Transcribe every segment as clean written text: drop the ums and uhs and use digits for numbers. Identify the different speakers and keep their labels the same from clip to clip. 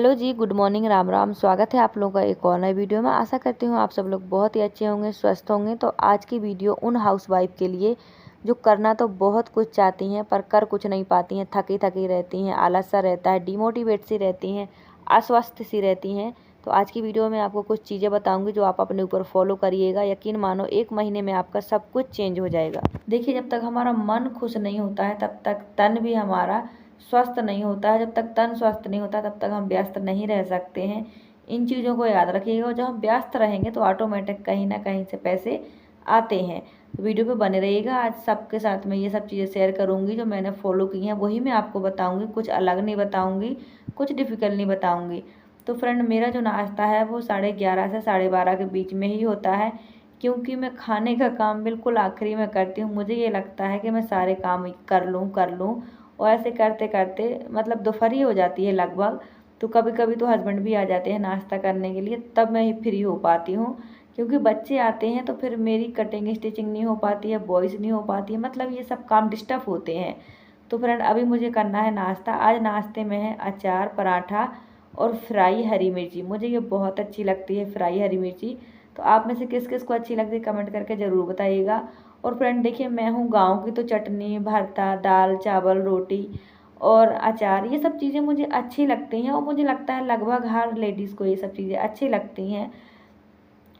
Speaker 1: Hello जी, good morning, Ram Ram. स्वागत है आप लोगों का एक और नए वीडियो में। आशा करती हूँ आप सब लोग बहुत ही अच्छे होंगे, स्वस्थ होंगे। तो आज की वीडियो उन हाउसवाइफ के लिए जो करना तो बहुत कुछ चाहती हैं पर कर कुछ नहीं पाती हैं, थकी थकी रहती हैं, आलस सा रहता है, डिमोटिवेट सी रहती हैं, अस्वस्थ सी रहती हैं। तो आज की वीडियो में आपको कुछ चीज़ें बताऊंगी जो आप अपने ऊपर फॉलो करिएगा। यकीन मानो 1 महीने में आपका सब कुछ चेंज हो जाएगा। देखिए, जब तक हमारा मन खुश नहीं होता है तब तक तन भी हमारा स्वस्थ नहीं होता है। जब तक तन स्वस्थ नहीं होता तब तक हम व्यस्त नहीं रह सकते हैं। इन चीज़ों को याद रखिएगा और जब हम व्यस्त रहेंगे तो ऑटोमेटिक कहीं ना कहीं से पैसे आते हैं। तो वीडियो पे बने रहिएगा। आज सबके साथ में ये सब चीज़ें शेयर करूँगी जो मैंने फॉलो की हैं, वही मैं आपको बताऊँगी। कुछ अलग नहीं बताऊँगी, कुछ डिफ़िकल्ट नहीं बताऊँगी। तो फ्रेंड, मेरा जो नाश्ता है वो 11:30 से 12:30 के बीच में ही होता है, क्योंकि मैं खाने का काम बिल्कुल आखिरी में करती हूँ। मुझे ये लगता है कि मैं सारे काम कर लूँ और ऐसे करते करते मतलब दोपहर ही हो जाती है लगभग। तो कभी कभी तो हस्बैंड भी आ जाते हैं नाश्ता करने के लिए, तब मैं ही फ्री हो पाती हूँ। क्योंकि बच्चे आते हैं तो फिर मेरी कटिंग स्टिचिंग नहीं हो पाती है, वॉइस नहीं हो पाती है, मतलब ये सब काम डिस्टर्ब होते हैं। तो फ्रेंड, अभी मुझे करना है नाश्ता। आज नाश्ते में है अचार, पराठा और फ्राई हरी मिर्ची। मुझे ये बहुत अच्छी लगती है फ्राई हरी मिर्ची। तो आप में से किस किस को अच्छी लगती है कमेंट करके ज़रूर बताइएगा। और फ्रेंड देखिए, मैं हूँ गांव की, तो चटनी, भरता, दाल, चावल, रोटी और अचार, ये सब चीज़ें मुझे अच्छी लगती हैं और मुझे लगता है लगभग हर लेडीज़ को ये सब चीज़ें अच्छी लगती हैं।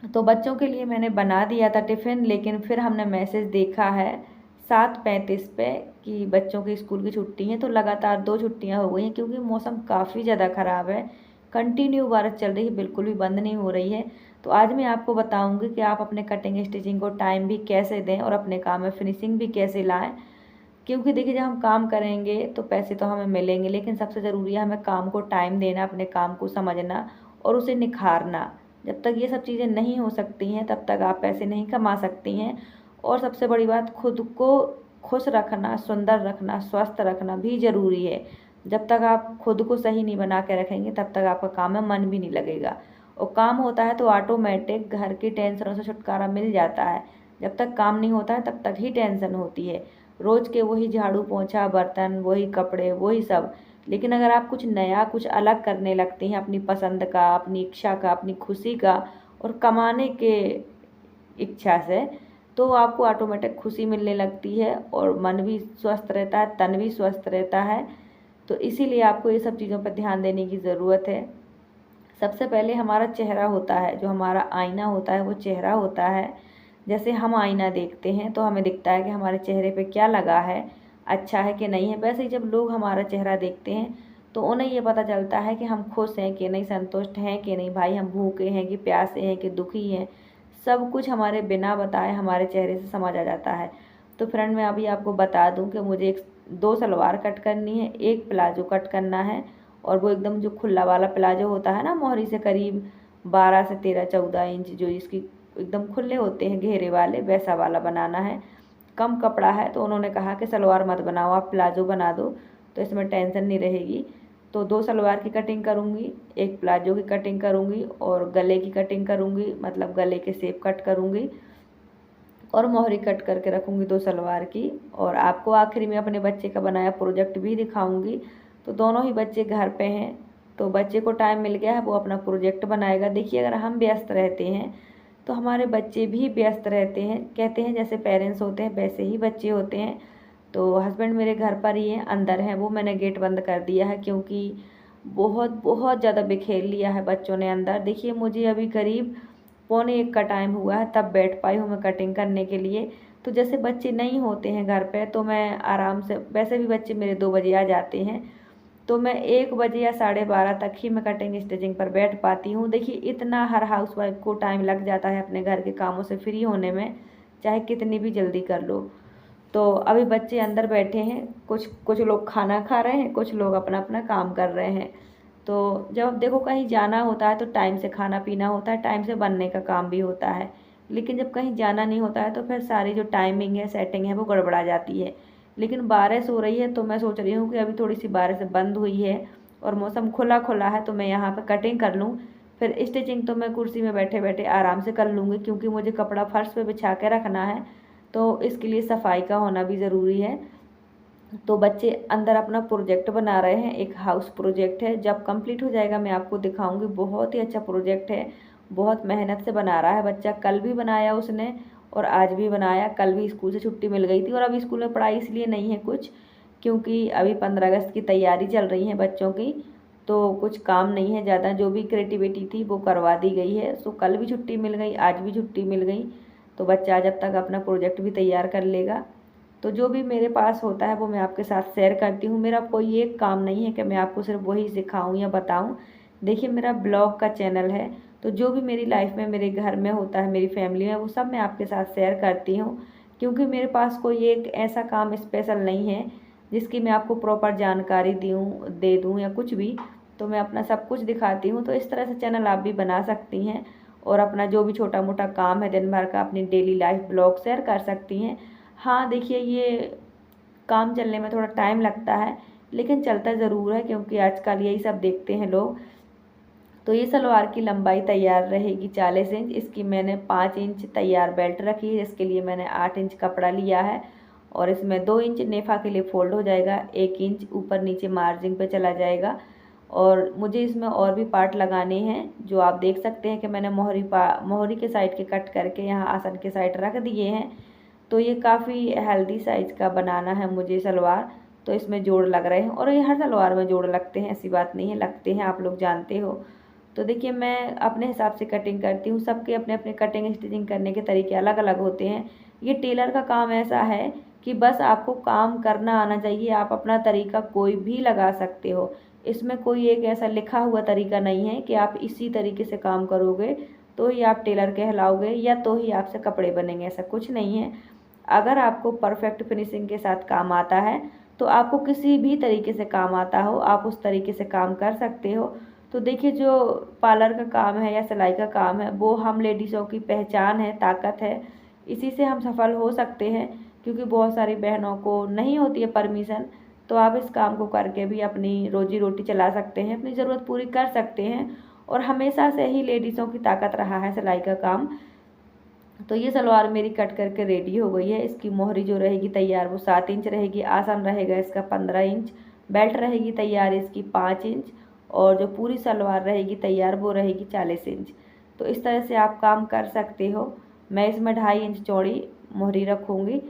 Speaker 1: तो बच्चों के लिए मैंने बना दिया था टिफ़िन, लेकिन फिर हमने मैसेज देखा है 7:35 पे कि बच्चों की स्कूल की छुट्टी है। तो लगातार 2 छुट्टियां हो गई हैं क्योंकि मौसम काफ़ी ज़्यादा ख़राब है। कंटिन्यू बारिश चल रही है, बिल्कुल भी बंद नहीं हो रही है। तो आज मैं आपको बताऊंगी कि आप अपने कटिंग स्टिचिंग को टाइम भी कैसे दें और अपने काम में फिनिशिंग भी कैसे लाएँ। क्योंकि देखिए, जब हम काम करेंगे तो पैसे तो हमें मिलेंगे, लेकिन सबसे ज़रूरी है हमें काम को टाइम देना, अपने काम को समझना और उसे निखारना। जब तक ये सब चीज़ें नहीं हो सकती हैं तब तक आप पैसे नहीं कमा सकती हैं। और सबसे बड़ी बात, खुद को खुश रखना, सुंदर रखना, स्वस्थ रखना भी ज़रूरी है। जब तक आप खुद को सही नहीं बना के रखेंगे तब तक आपका काम में मन भी नहीं लगेगा। और काम होता है तो ऑटोमेटिक घर की टेंशनों से छुटकारा मिल जाता है। जब तक काम नहीं होता है तब तक ही टेंशन होती है। रोज़ के वही झाड़ू पोंछा, बर्तन, वही कपड़े, वही सब। लेकिन अगर आप कुछ नया, कुछ अलग करने लगती हैं, अपनी पसंद का, अपनी इच्छा का, अपनी खुशी का और कमाने के इच्छा से, तो आपको ऑटोमेटिक खुशी मिलने लगती है और मन भी स्वस्थ रहता है, तन भी स्वस्थ रहता है। तो इसीलिए आपको ये सब चीज़ों पर ध्यान देने की ज़रूरत है। सबसे पहले हमारा चेहरा होता है, जो हमारा आईना होता है वो चेहरा होता है। जैसे हम आईना देखते हैं तो हमें दिखता है कि हमारे चेहरे पे क्या लगा है, अच्छा है कि नहीं है। वैसे ही जब लोग हमारा चेहरा देखते हैं तो उन्हें ये पता चलता है कि हम खुश हैं कि नहीं, संतुष्ट हैं कि नहीं, भाई हम भूखे हैं कि प्यासे हैं कि दुखी हैं। सब कुछ हमारे बिना बताए हमारे चेहरे से समझ आ जाता है। तो फ्रेंड, मैं अभी आपको बता दूं कि मुझे 2 सलवार कट करनी है, 1 प्लाजो कट करना है। और वो एकदम जो खुला वाला प्लाजो होता है ना, मोहरी से करीब 12 से 13-14 इंच, जो इसकी एकदम खुले होते हैं घेरे वाले, वैसा वाला बनाना है। कम कपड़ा है तो उन्होंने कहा कि सलवार मत बनाओ, आप प्लाजो बना दो तो इसमें टेंशन नहीं रहेगी। तो 2 सलवार की कटिंग करूँगी, 1 प्लाजो की कटिंग करूँगी और गले की कटिंग करूँगी, मतलब गले के शेप कट करूँगी और मोहरी कट करके रखूँगी 2 सलवार की। और आपको आखिरी में अपने बच्चे का बनाया प्रोजेक्ट भी दिखाऊँगी। तो दोनों ही बच्चे घर पे हैं, तो बच्चे को टाइम मिल गया है, वो अपना प्रोजेक्ट बनाएगा। देखिए, अगर हम व्यस्त रहते हैं तो हमारे बच्चे भी व्यस्त रहते हैं। कहते हैं जैसे पेरेंट्स होते हैं वैसे ही बच्चे होते हैं। तो हस्बैंड मेरे घर पर ही हैं, अंदर हैं वो, मैंने गेट बंद कर दिया है क्योंकि बहुत बहुत ज़्यादा बिखेर लिया है बच्चों ने अंदर। देखिए, मुझे अभी करीब 12:45 का टाइम हुआ है, तब बैठ पाई हूँ मैं कटिंग करने के लिए। तो जैसे बच्चे नहीं होते हैं घर पे तो मैं आराम से, वैसे भी बच्चे मेरे 2 बजे आ जाते हैं, तो मैं 1 बजे या 12:30 तक ही मैं कटिंग स्टिचिंग पर बैठ पाती हूँ। देखिए, इतना हर हाउसवाइफ को टाइम लग जाता है अपने घर के कामों से फ्री होने में, चाहे कितनी भी जल्दी कर लो। तो अभी बच्चे अंदर बैठे हैं, कुछ कुछ लोग खाना खा रहे हैं, कुछ लोग अपना अपना काम कर रहे हैं। तो जब देखो कहीं जाना होता है तो टाइम से खाना पीना होता है, टाइम से बनने का काम भी होता है। लेकिन जब कहीं जाना नहीं होता है तो फिर सारी जो टाइमिंग है, सेटिंग है, वो गड़बड़ा जाती है। लेकिन बारिश हो रही है तो मैं सोच रही हूँ कि अभी थोड़ी सी बारिश बंद हुई है और मौसम खुला खुला है तो मैं यहाँ पर कटिंग कर लूँ। फिर स्टिचिंग तो मैं कुर्सी में बैठे बैठे आराम से कर लूँगी, क्योंकि मुझे कपड़ा फर्श पे बिछा के रखना है, तो इसके लिए सफाई का होना भी ज़रूरी है। तो बच्चे अंदर अपना प्रोजेक्ट बना रहे हैं, एक हाउस प्रोजेक्ट है। जब कंप्लीट हो जाएगा मैं आपको दिखाऊंगी। बहुत ही अच्छा प्रोजेक्ट है, बहुत मेहनत से बना रहा है बच्चा। कल भी बनाया उसने और आज भी बनाया। कल भी स्कूल से छुट्टी मिल गई थी और अभी स्कूल में पढ़ाई इसलिए नहीं है कुछ, क्योंकि अभी 15 अगस्त की तैयारी चल रही है बच्चों की, तो कुछ काम नहीं है ज़्यादा। जो भी क्रिएटिविटी थी वो करवा दी गई है। सो कल भी छुट्टी मिल गई, आज भी छुट्टी मिल गई। तो बच्चा जब तक अपना प्रोजेक्ट भी तैयार कर लेगा, तो जो भी मेरे पास होता है वो मैं आपके साथ शेयर करती हूँ। मेरा कोई एक काम नहीं है कि मैं आपको सिर्फ वही सिखाऊं या बताऊं। देखिए, मेरा ब्लॉग का चैनल है, तो जो भी मेरी लाइफ में, मेरे घर में होता है, मेरी फैमिली में, वो सब मैं आपके साथ शेयर करती हूँ। क्योंकि मेरे पास कोई एक ऐसा काम स्पेशल नहीं है जिसकी मैं आपको प्रॉपर जानकारी दे दूँ या कुछ भी। तो मैं अपना सब कुछ दिखाती हूँ। तो इस तरह से चैनल आप भी बना सकती हैं और अपना जो भी छोटा मोटा काम है दिन भर का, अपनी डेली लाइफ ब्लॉग शेयर कर सकती हैं। हाँ देखिए, ये काम चलने में थोड़ा टाइम लगता है, लेकिन चलता ज़रूर है, क्योंकि आजकल यही सब देखते हैं लोग। तो ये सलवार की लंबाई तैयार रहेगी 40 इंच। इसकी मैंने 5 इंच तैयार बेल्ट रखी है, इसके लिए मैंने 8 इंच कपड़ा लिया है। और इसमें 2 इंच नेफा के लिए फोल्ड हो जाएगा, 1 इंच ऊपर नीचे मार्जिन पे चला जाएगा। और मुझे इसमें और भी पार्ट लगाने हैं, जो आप देख सकते हैं कि मैंने मोहरी के साइड के कट करके यहाँ आसन के साइड रख दिए हैं। तो ये काफ़ी हेल्दी साइज़ का बनाना है मुझे सलवार, तो इसमें जोड़ लग रहे हैं। और ये हर सलवार में जोड़ लगते हैं, ऐसी बात नहीं है, लगते हैं, आप लोग जानते हो। तो देखिए, मैं अपने हिसाब से कटिंग करती हूँ। सबके अपने अपने कटिंग स्टिचिंग करने के तरीके अलग अलग होते हैं। ये टेलर का काम ऐसा है कि बस आपको काम करना आना चाहिए। आप अपना तरीका कोई भी लगा सकते हो। इसमें कोई एक ऐसा लिखा हुआ तरीका नहीं है कि आप इसी तरीके से काम करोगे तो ही आप टेलर कहलाओगे या तो ही आपसे कपड़े बनेंगे, ऐसा कुछ नहीं है। अगर आपको परफेक्ट फिनिशिंग के साथ काम आता है, तो आपको किसी भी तरीके से काम आता हो, आप उस तरीके से काम कर सकते हो। तो देखिए, जो पार्लर का काम है या सिलाई का काम है, वो हम लेडीज़ों की पहचान है, ताकत है। इसी से हम सफल हो सकते हैं, क्योंकि बहुत सारी बहनों को नहीं होती है परमिशन। तो आप इस काम को करके भी अपनी रोजी रोटी चला सकते हैं, अपनी ज़रूरत पूरी कर सकते हैं। और हमेशा से ही लेडीज़ों की ताकत रहा है सिलाई का काम। तो ये सलवार मेरी कट करके रेडी हो गई है। इसकी मोहरी जो रहेगी तैयार वो 7 इंच रहेगी, आसान रहेगा इसका 15 इंच, बेल्ट रहेगी तैयार इसकी 5 इंच, और जो पूरी सलवार रहेगी तैयार वो रहेगी 40 इंच। तो इस तरह से आप काम कर सकते हो। मैं इसमें 2.5 इंच चौड़ी मोहरी रखूँगी।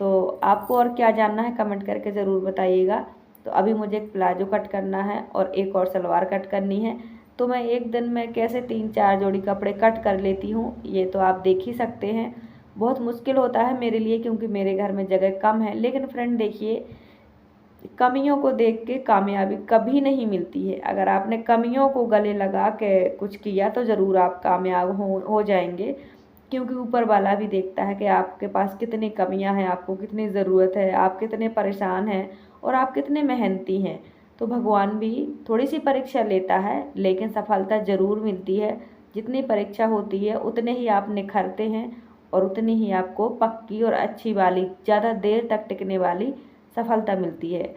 Speaker 1: तो आपको और क्या जानना है कमेंट करके ज़रूर बताइएगा। तो अभी मुझे एक प्लाजो कट करना है और एक और सलवार कट करनी है। तो मैं एक दिन में कैसे 3-4 जोड़ी कपड़े कट कर लेती हूँ, ये तो आप देख ही सकते हैं। बहुत मुश्किल होता है मेरे लिए, क्योंकि मेरे घर में जगह कम है। लेकिन फ्रेंड देखिए, कमियों को देख के कामयाबी कभी नहीं मिलती है। अगर आपने कमियों को गले लगा के कुछ किया तो ज़रूर आप कामयाब हो जाएंगे। क्योंकि ऊपर वाला भी देखता है कि आपके पास कितनी कमियां हैं, आपको कितनी ज़रूरत है, आप कितने परेशान हैं और आप कितने मेहनती हैं। तो भगवान भी थोड़ी सी परीक्षा लेता है, लेकिन सफलता ज़रूर मिलती है। जितनी परीक्षा होती है उतने ही आप निखरते हैं और उतनी ही आपको पक्की और अच्छी वाली, ज़्यादा देर तक टिकने वाली सफलता मिलती है।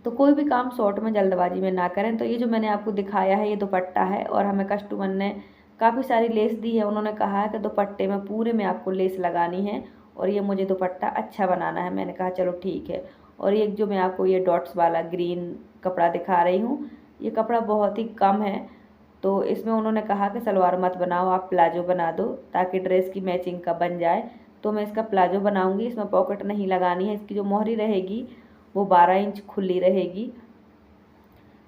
Speaker 1: तो कोई भी काम शॉर्ट में जल्दबाजी में ना करें। तो ये जो मैंने आपको दिखाया है, ये दुपट्टा है और हमें कस्टमर ने काफ़ी सारी लेस दी है। उन्होंने कहा है कि दुपट्टे में पूरे में आपको लेस लगानी है और ये मुझे दुपट्टा अच्छा बनाना है। मैंने कहा चलो ठीक है। और एक जो मैं आपको ये डॉट्स वाला ग्रीन कपड़ा दिखा रही हूँ, ये कपड़ा बहुत ही कम है। तो इसमें उन्होंने कहा कि सलवार मत बनाओ, आप प्लाजो बना दो ताकि ड्रेस की मैचिंग का बन जाए। तो मैं इसका प्लाजो बनाऊंगी। इसमें पॉकेट नहीं लगानी है। इसकी जो मोहरी रहेगी वो 12 इंच खुली रहेगी।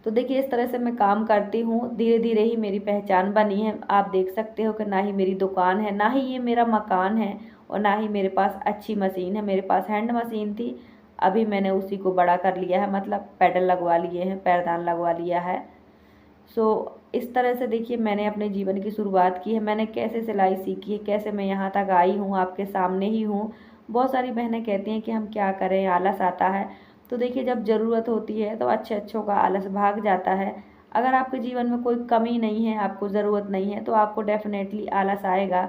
Speaker 1: तो देखिए, इस तरह से मैं काम करती हूँ। धीरे धीरे ही मेरी पहचान बनी है। आप देख सकते हो कि ना ही मेरी दुकान है, ना ही ये मेरा मकान है, और ना ही मेरे पास अच्छी मशीन है। मेरे पास हैंड मशीन थी, अभी मैंने उसी को बड़ा कर लिया है, मतलब पैडल लगवा लिए हैं, पैरदान लगवा लिया है। सो इस तरह से देखिए, मैंने अपने जीवन की शुरुआत की है। मैंने कैसे सिलाई सीखी है, कैसे मैं यहाँ तक आई हूँ, आपके सामने ही हूँ। बहुत सारी बहनें कहती हैं कि हम क्या करें, आलस आता है। तो देखिए, जब ज़रूरत होती है तो अच्छे अच्छों का आलस भाग जाता है। अगर आपके जीवन में कोई कमी नहीं है, आपको ज़रूरत नहीं है, तो आपको डेफिनेटली आलस आएगा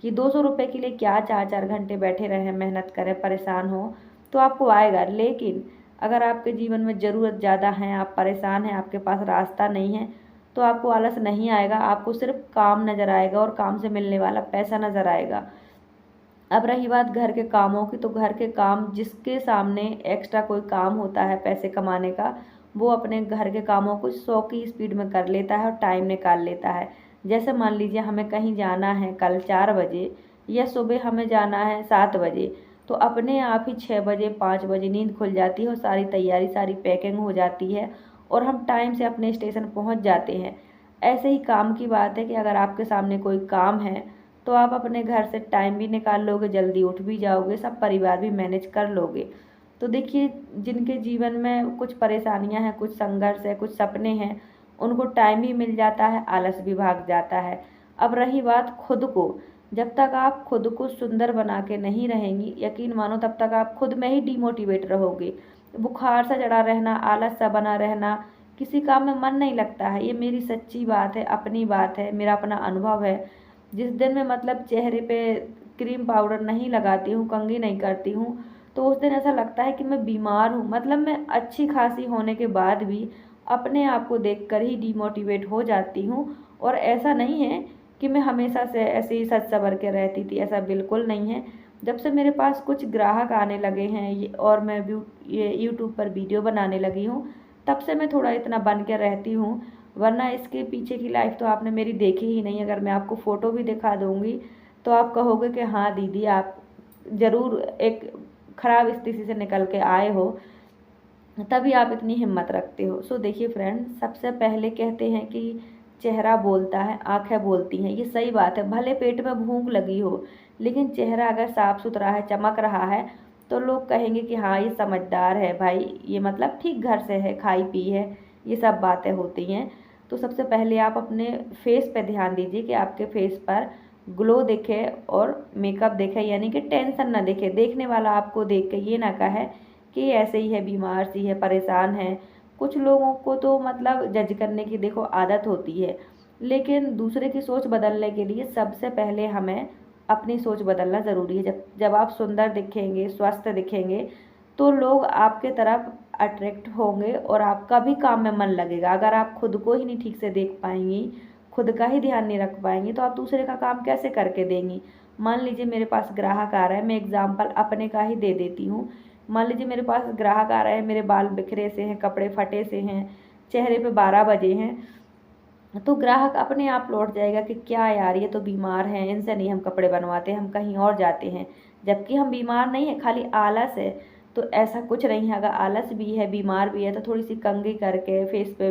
Speaker 1: कि 200 रुपये के लिए क्या 4-4 घंटे बैठे रहें, मेहनत करें, परेशान हो, तो आपको आएगा। लेकिन अगर आपके जीवन में ज़रूरत ज़्यादा है, आप परेशान हैं, आपके पास रास्ता नहीं है, तो आपको आलस नहीं आएगा। आपको सिर्फ काम नज़र आएगा और काम से मिलने वाला पैसा नज़र आएगा। अब रही बात घर के कामों की, तो घर के काम जिसके सामने एक्स्ट्रा कोई काम होता है पैसे कमाने का, वो अपने घर के कामों को 100 की स्पीड में कर लेता है और टाइम निकाल लेता है। जैसे मान लीजिए हमें कहीं जाना है कल 4 बजे, या सुबह हमें जाना है 7 बजे, तो अपने आप ही 6 बजे 5 बजे नींद खुल जाती है और सारी तैयारी सारी पैकिंग हो जाती है और हम टाइम से अपने स्टेशन पहुंच जाते हैं। ऐसे ही काम की बात है कि अगर आपके सामने कोई काम है तो आप अपने घर से टाइम भी निकाल लोगे, जल्दी उठ भी जाओगे, सब परिवार भी मैनेज कर लोगे। तो देखिए, जिनके जीवन में कुछ परेशानियां हैं, कुछ संघर्ष है, कुछ सपने हैं, उनको टाइम भी मिल जाता है, आलस भी भाग जाता है। अब रही बात खुद को, जब तक आप खुद को सुंदर बना के नहीं रहेंगी, यकीन मानो तब तक आप खुद में ही डिमोटिवेट रहोगे। बुखार सा चढ़ा रहना, आलस सा बना रहना, किसी काम में मन नहीं लगता है। ये मेरी सच्ची बात है, अपनी बात है, मेरा अपना अनुभव है। जिस दिन मैं मतलब चेहरे पे क्रीम पाउडर नहीं लगाती हूँ, कंघी नहीं करती हूँ, तो उस दिन ऐसा लगता है कि मैं बीमार हूँ। मतलब मैं अच्छी खासी होने के बाद भी अपने आप को देखकर ही डिमोटिवेट हो जाती हूँ। और ऐसा नहीं है कि मैं हमेशा से ऐसे ही सच सवर के रहती थी, ऐसा बिल्कुल नहीं है। जब से मेरे पास कुछ ग्राहक आने लगे हैं और मैं ये यूट्यूब पर वीडियो बनाने लगी हूँ, तब से मैं थोड़ा इतना बन के रहती हूँ। वरना इसके पीछे की लाइफ तो आपने मेरी देखी ही नहीं। अगर मैं आपको फ़ोटो भी दिखा दूँगी तो आप कहोगे कि हाँ दीदी, आप ज़रूर एक ख़राब स्थिति से निकल के आए हो, तभी आप इतनी हिम्मत रखते हो। सो देखिए फ्रेंड, सबसे पहले कहते हैं कि चेहरा बोलता है, आंखें बोलती हैं। ये सही बात है। भले पेट में भूख लगी हो, लेकिन चेहरा अगर साफ सुथरा है, चमक रहा है, तो लोग कहेंगे कि हाँ ये समझदार है भाई, ये मतलब ठीक घर से है, खाई पी है। ये सब बातें होती हैं। तो सबसे पहले आप अपने फेस पे ध्यान दीजिए कि आपके फेस पर ग्लो दिखे और मेकअप दिखे, यानी कि टेंशन ना दिखे। देखने वाला आपको देख के ये ना कहे कि ऐसे ही है, बीमार सी है, परेशान है। कुछ लोगों को तो मतलब जज करने की देखो आदत होती है, लेकिन दूसरे की सोच बदलने के लिए सबसे पहले हमें अपनी सोच बदलना ज़रूरी है। जब जब आप सुंदर दिखेंगे, स्वस्थ दिखेंगे, तो लोग आपके तरफ अट्रैक्ट होंगे और आपका भी काम में मन लगेगा। अगर आप खुद को ही नहीं ठीक से देख पाएंगी, खुद का ही ध्यान नहीं रख पाएंगी, तो आप दूसरे का काम कैसे करके देंगी। मान लीजिए मेरे पास ग्राहक आ रहा है, मैं एग्जाम्पल अपने का ही दे देती हूँ। मान लीजिए मेरे पास ग्राहक आ रहे हैं, मेरे बाल बिखरे से हैं, कपड़े फटे से हैं, चेहरे पे 12 बजे हैं, तो ग्राहक अपने आप लौट जाएगा कि क्या यार, ये तो बीमार हैं, इनसे नहीं हम कपड़े बनवाते, हम कहीं और जाते हैं। जबकि हम बीमार नहीं है, खाली आलस है। तो ऐसा कुछ नहीं है। अगर आलस भी है, बीमार भी है, तो थोड़ी सी कंघी करके, फेस पे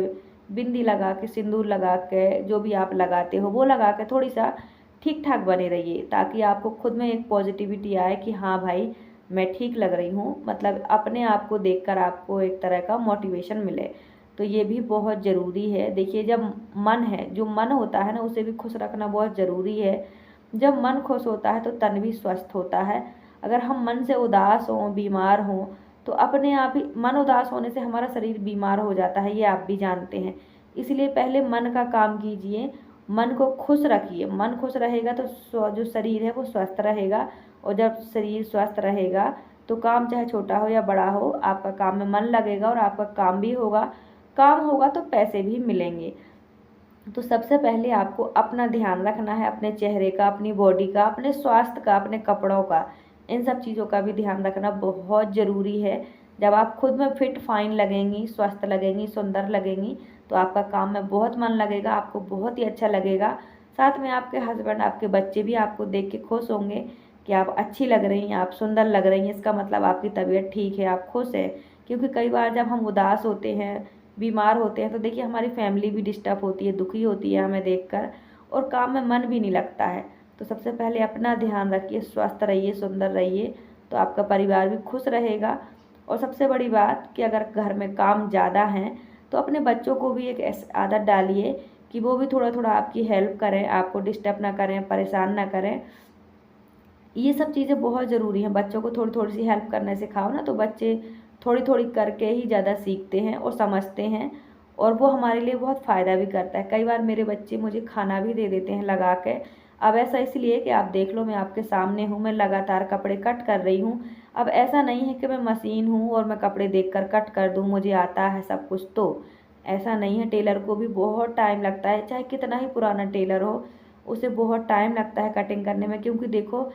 Speaker 1: बिंदी लगा के, सिंदूर लगा के, जो भी आप लगाते हो वो लगा के थोड़ी सा ठीक ठाक बने रहिए, ताकि आपको खुद में एक पॉजिटिविटी आए कि हाँ भाई मैं ठीक लग रही हूँ। मतलब अपने आप को देखकर आपको एक तरह का मोटिवेशन मिले। तो ये भी बहुत ज़रूरी है। देखिए, जब मन है, जो मन होता है ना, उसे भी खुश रखना बहुत ज़रूरी है। जब मन खुश होता है तो तन भी स्वस्थ होता है। अगर हम मन से उदास हों, बीमार हों, तो अपने आप ही मन उदास होने से हमारा शरीर बीमार हो जाता है, ये आप भी जानते हैं। इसलिए पहले मन का काम कीजिए, मन को खुश रखिए। मन खुश रहेगा तो जो शरीर है वो स्वस्थ रहेगा, और जब शरीर स्वस्थ रहेगा तो काम चाहे छोटा हो या बड़ा हो, आपका काम में मन लगेगा और आपका काम भी होगा। काम होगा तो पैसे भी मिलेंगे। तो सबसे पहले आपको अपना ध्यान रखना है, अपने चेहरे का, अपनी बॉडी का, अपने स्वास्थ्य का, अपने कपड़ों का। इन सब चीज़ों का भी ध्यान रखना बहुत ज़रूरी है। जब आप खुद में फिट फाइन लगेंगी, स्वस्थ लगेंगी, सुंदर लगेंगी, तो आपका काम में बहुत मन लगेगा, आपको बहुत ही अच्छा लगेगा। साथ में आपके हस्बैंड, आपके बच्चे भी आपको देख के खुश होंगे कि आप अच्छी लग रही हैं, आप सुंदर लग रही हैं। इसका मतलब आपकी तबीयत ठीक है, आप खुश हैं। क्योंकि कई बार जब हम उदास होते हैं, बीमार होते हैं, तो देखिए हमारी फैमिली भी डिस्टर्ब होती है, दुखी होती है हमें देखकर, और काम में मन भी नहीं लगता है। तो सबसे पहले अपना ध्यान रखिए, स्वस्थ रहिए, सुंदर रहिए, तो आपका परिवार भी खुश रहेगा। और सबसे बड़ी बात कि अगर घर में काम ज़्यादा हैं, तो अपने बच्चों को भी एक ऐसी आदत डालिए कि वो भी थोड़ा थोड़ा आपकी हेल्प करें, आपको डिस्टर्ब ना करें, परेशान ना करें। ये सब चीज़ें बहुत ज़रूरी हैं। बच्चों को थोड़ी थोड़ी सी हेल्प करने सिखाओ ना, तो बच्चे थोड़ी थोड़ी करके ही ज़्यादा सीखते हैं और समझते हैं, और वो हमारे लिए बहुत फ़ायदा भी करता है। कई बार मेरे बच्चे मुझे खाना भी दे देते हैं लगा के। अब ऐसा इसलिए कि आप देख लो, मैं आपके सामने हूँ, मैं लगातार कपड़े कट कर रही हूँ। अब ऐसा नहीं है कि मैं मशीन हूँ और मैं कपड़े देख कर कट कर दूँ, मुझे आता है सब कुछ। तो ऐसा नहीं है, टेलर को भी बहुत टाइम लगता है, चाहे कितना ही पुराना टेलर हो, उसे बहुत टाइम लगता है कटिंग करने में। क्योंकि देखो,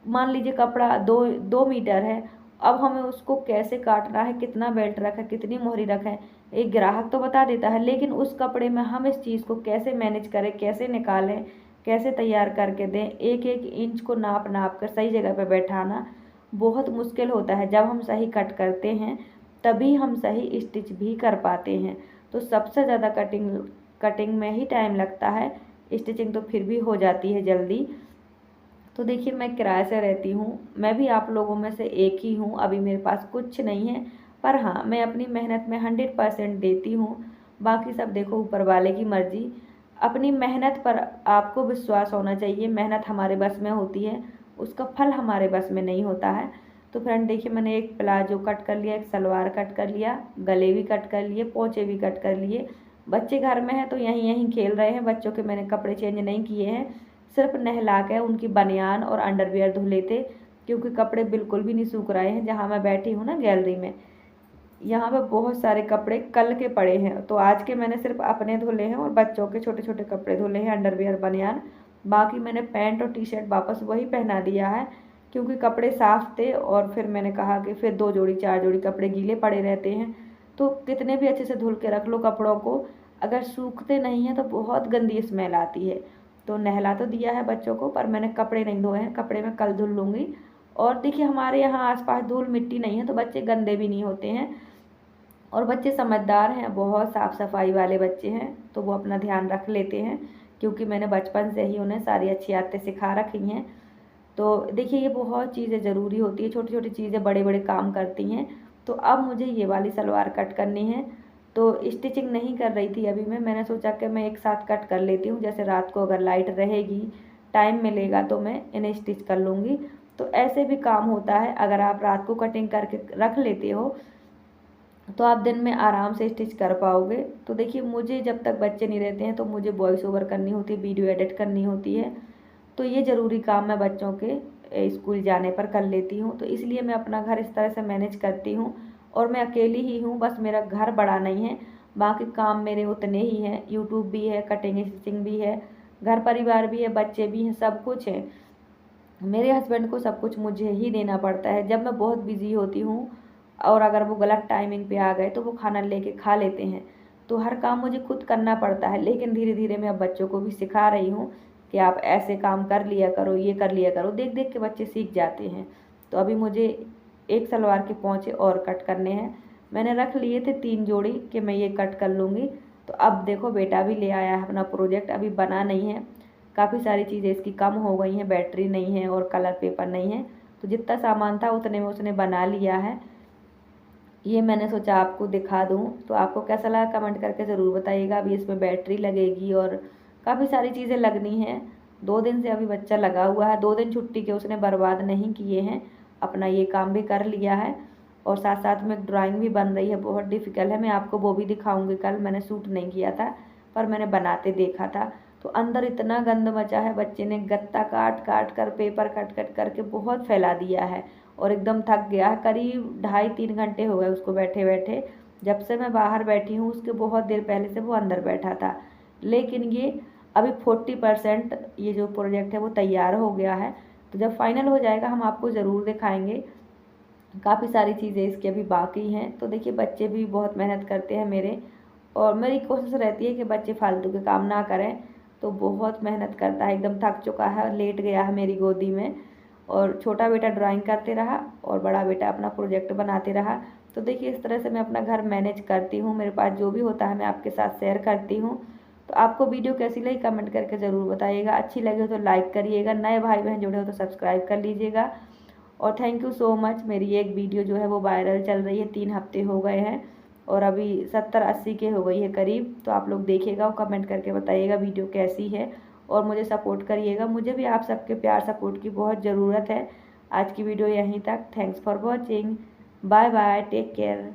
Speaker 1: मान लीजिए कपड़ा 2 मीटर है, अब हमें उसको कैसे काटना है, कितना बेल्ट रखा है, कितनी मोहरी रखा है, एक ग्राहक तो बता देता है, लेकिन उस कपड़े में हम इस चीज़ को कैसे मैनेज करें, कैसे निकालें, कैसे तैयार करके दें, एक एक इंच को नाप नाप कर सही जगह पर बैठाना बहुत मुश्किल होता है। जब हम सही कट करते हैं तभी हम सही स्टिच भी कर पाते हैं। तो सबसे ज़्यादा कटिंग में ही टाइम लगता है, स्टिचिंग तो फिर भी हो जाती है जल्दी। तो देखिए मैं किराए से रहती हूँ, मैं भी आप लोगों में से एक ही हूँ, अभी मेरे पास कुछ नहीं है, पर हाँ मैं अपनी मेहनत में 100% देती हूँ। बाकी सब देखो ऊपर वाले की मर्जी। अपनी मेहनत पर आपको विश्वास होना चाहिए, मेहनत हमारे बस में होती है, उसका फल हमारे बस में नहीं होता है। तो फ्रेंड देखिए मैंने एक प्लाजो कट कर लिया, एक सलवार कट कर लिया, गले भी कट कर लिए, पोंचे भी कट कर लिए। बच्चे घर में हैं तो यहीं यहीं खेल रहे हैं, बच्चों के मैंने कपड़े चेंज नहीं किए हैं, सिर्फ नहला के उनकी बनियान और अंडरवियर धुल लेते, क्योंकि कपड़े बिल्कुल भी नहीं सूख रहे हैं। जहाँ मैं बैठी हूँ ना गैलरी में, यहाँ पे बहुत सारे कपड़े कल के पड़े हैं, तो आज के मैंने सिर्फ अपने धुले हैं और बच्चों के छोटे छोटे कपड़े धुले हैं, अंडरवियर बनियान। बाकी मैंने पैंट और टी शर्ट वापस वही पहना दिया है, क्योंकि कपड़े साफ थे और फिर मैंने कहा कि फिर 2 जोड़ी 4 जोड़ी कपड़े गीले पड़े रहते हैं, तो कितने भी अच्छे से धुल के रख लो कपड़ों को, अगर सूखते नहीं हैं तो बहुत गंदी स्मेल आती है। तो नहला तो दिया है बच्चों को, पर मैंने कपड़े नहीं धोए हैं, कपड़े मैं कल धुल लूँगी। और देखिए हमारे यहाँ आसपास धूल मिट्टी नहीं है, तो बच्चे गंदे भी नहीं होते हैं, और बच्चे समझदार हैं, बहुत साफ़ सफाई वाले बच्चे हैं, तो वो अपना ध्यान रख लेते हैं, क्योंकि मैंने बचपन से ही उन्हें सारी अच्छी आदतें सिखा रखी हैं। तो देखिए ये बहुत चीज़ें ज़रूरी होती है, छोटी छोटी चीज़ें बड़े बड़े काम करती हैं। तो अब मुझे ये वाली सलवार कट करनी है, तो स्टिचिंग नहीं कर रही थी अभी मैंने सोचा कि मैं एक साथ कट कर लेती हूँ, जैसे रात को अगर लाइट रहेगी, टाइम मिलेगा तो मैं इन्हें स्टिच कर लूँगी। तो ऐसे भी काम होता है, अगर आप रात को कटिंग करके रख लेते हो तो आप दिन में आराम से स्टिच कर पाओगे। तो देखिए मुझे जब तक बच्चे नहीं रहते हैं तो मुझे वॉइस ओवर करनी होती है, वीडियो एडिट करनी होती है, तो ये ज़रूरी काम मैं बच्चों के स्कूल जाने पर कर लेती हूँ। तो इसलिए मैं अपना घर इस तरह से मैनेज करती हूँ, और मैं अकेली ही हूँ, बस मेरा घर बड़ा नहीं है, बाकी काम मेरे उतने ही हैं, यूट्यूब भी है, कटिंग स्टिचिंग भी है, घर परिवार भी है, बच्चे भी हैं, सब कुछ है। मेरे हस्बैंड को सब कुछ मुझे ही देना पड़ता है, जब मैं बहुत बिजी होती हूँ और अगर वो गलत टाइमिंग पे आ गए तो वो खाना लेके खा लेते हैं, तो हर काम मुझे खुद करना पड़ता है। लेकिन धीरे धीरे मैं अब बच्चों को भी सिखा रही हूँ कि आप ऐसे काम कर लिया करो, ये कर लिया करो, देख देख के बच्चे सीख जाते हैं। तो अभी मुझे एक सलवार के पोंचे और कट करने हैं, मैंने रख लिए थे 3 जोड़ी कि मैं ये कट कर लूँगी। तो अब देखो बेटा भी ले आया है अपना प्रोजेक्ट, अभी बना नहीं है, काफ़ी सारी चीज़ें इसकी कम हो गई हैं, बैटरी नहीं है और कलर पेपर नहीं है, तो जितना सामान था उतने में उसने बना लिया है। ये मैंने सोचा आपको दिखा दूँ, तो आपको कैसा लगा कमेंट करके ज़रूर बताइएगा। अभी इसमें बैटरी लगेगी और काफ़ी सारी चीज़ें लगनी हैं। 2 दिन से अभी बच्चा लगा हुआ है, 2 दिन छुट्टी के उसने बर्बाद नहीं किए हैं, अपना ये काम भी कर लिया है, और साथ साथ में ड्राइंग भी बन रही है, बहुत डिफ़िकल्ट है, मैं आपको वो भी दिखाऊँगी कल। मैंने शूट नहीं किया था पर मैंने बनाते देखा था। तो अंदर इतना गंद मचा है, बच्चे ने गत्ता काट काट कर, पेपर कट कट करके बहुत फैला दिया है, और एकदम थक गया है। करीब 2.5-3 घंटे हो गए उसको बैठे बैठे, जब से मैं बाहर बैठी हूँ उसके बहुत देर पहले से वो अंदर बैठा था। लेकिन ये अभी 40% ये जो प्रोजेक्ट है वो तैयार हो गया है, तो जब फाइनल हो जाएगा हम आपको ज़रूर दिखाएंगे। काफ़ी सारी चीज़ें इसकी अभी बाकी हैं। तो देखिए बच्चे भी बहुत मेहनत करते हैं मेरे, और मेरी कोशिश रहती है कि बच्चे फालतू के काम ना करें, तो बहुत मेहनत करता है, एकदम थक चुका है, लेट गया है मेरी गोदी में, और छोटा बेटा ड्राइंग करते रहा और बड़ा बेटा अपना प्रोजेक्ट बनाते रहा। तो देखिए इस तरह से मैं अपना घर मैनेज करती हूँ, मेरे पास जो भी होता है मैं आपके साथ शेयर करती हूँ। तो आपको वीडियो कैसी लगी कमेंट करके ज़रूर बताइएगा, अच्छी लगी हो तो लाइक करिएगा, नए भाई बहन जुड़े हो तो सब्सक्राइब कर लीजिएगा। और थैंक यू सो मच। मेरी एक वीडियो जो है वो वायरल चल रही है, 3 हफ्ते हो गए हैं, और अभी 70-80 के हो गई है करीब। तो आप लोग देखिएगा और कमेंट करके बताइएगा वीडियो कैसी है, और मुझे सपोर्ट करिएगा, मुझे भी आप सबके प्यार सपोर्ट की बहुत ज़रूरत है। आज की वीडियो यहीं तक, thanks for watching, bye bye, take care.